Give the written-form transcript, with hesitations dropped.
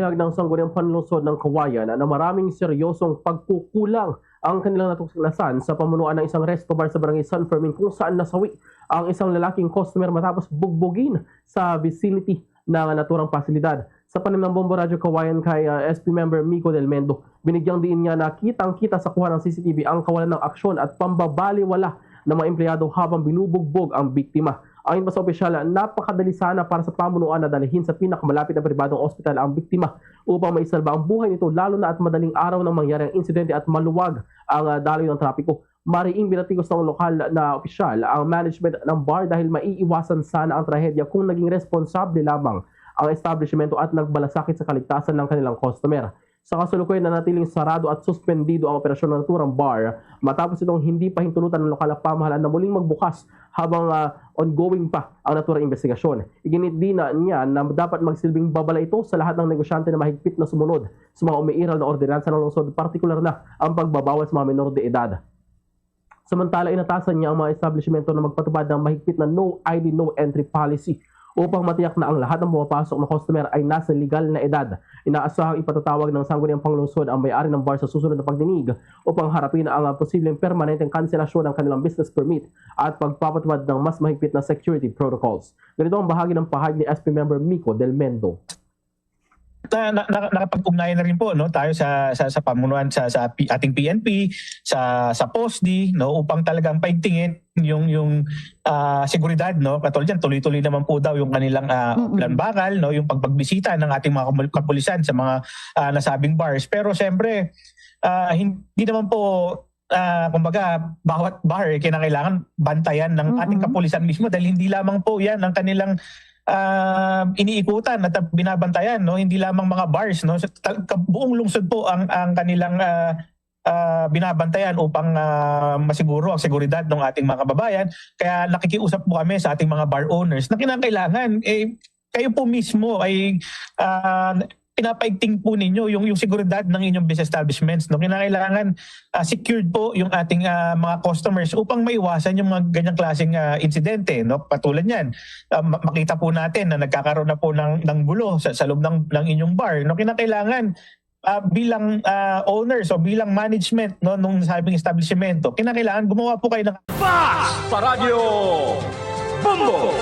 Inihayag ng Sangguniang Panlungsod ng Kawayan na maraming seryosong pagkukulang ang kanilang natuklasan sa pamunuan ng isang resto bar sa Barangay San Fermin kung saan nasawi ang isang lalaking customer matapos bugbugin sa vicinity ng naturang pasilidad. Sa panim ng Bombo Radyo Kawayan kay SP member Mico Del Mendo, binigyang diin niya na kitang-kita sa kuha ng CCTV ang kawalan ng aksyon at pambabaliwala ng mga empleyado habang binubugbog ang biktima. Ayon pa sa opisyal, napakadali sana para sa pamunuan na dalhin sa pinakamalapit na pribadong ospital ang biktima upang maisalba ang buhay nito lalo na at madaling araw ng mangyari ang insidente at maluwag ang daloy ng trapiko. Mariing binatikos ng lokal na opisyal ang management ng bar dahil maiiwasan sana ang trahedya kung naging responsable lamang ang establishmento at nagbalasakit sa kaligtasan ng kanilang customer. Sa kasalukuyan na natiling sarado at suspendido ang operasyon ng naturang bar matapos itong hindi pa hintulutan ng lokal na pamahalaan na muling magbukas habang ongoing pa ang naturang investigasyon. Iginit din niya na dapat magsilbing babala ito sa lahat ng negosyante na mahigpit na sumunod sa mga umiiral na ordinansa ng lungsod, partikular na ang pagbabawal sa mga menor de edad. Samantala, inatasan niya ang mga establishmento na magpatupad ng mahigpit na no ID, no entry policy upang matiyak na ang lahat ng pumapasok na customer ay nasa legal na edad. Inaasahang ipatatawag ng Sangguniang Panlungsod ang may-ari ng bar sa susunod na pagdinig upang harapin ang posibleng permanenteng kanselasyon ng kanilang business permit at pagpapatupad ng mas mahigpit na security protocols. Ganito ang bahagi ng pahayag ni SP member Mico Del Mendo. Nakapag-ugnayan na rin po tayo sa pamunuan sa ating PNP, sa POSD upang talagang paigtingin yung seguridad katulad diyan, tuloy-tuloy naman po daw yung kanilang plan bakal yung pagpagbisita ng ating mga kapulisan sa mga nasabing bars. Pero siyempre hindi naman po kumbaga bawat bar kinakailangan bantayan ng ating kapulisan mismo dahil hindi lamang po yan ang kanilang iniikutan at binabantayan, hindi lamang mga bars, buong lungsod po ang kanilang binabantayan upang masiguro ang seguridad ng ating mga kababayan. Kaya nakikiusap po kami sa ating mga bar owners na kinakailangan kayo po mismo ay pinapaigting po ninyo yung seguridad ng inyong business establishments. Kinakailangan secured po yung ating mga customers upang maiwasan yung mga ganyang klaseng insidente. Patulad yan, makita po natin na nagkakaroon na po ng gulo sa loob ng inyong bar. Kinakailangan bilang owners o bilang management nung sabing establishmento, kinakailangan gumawa po kayo ng Fast sa Radyo Bombo!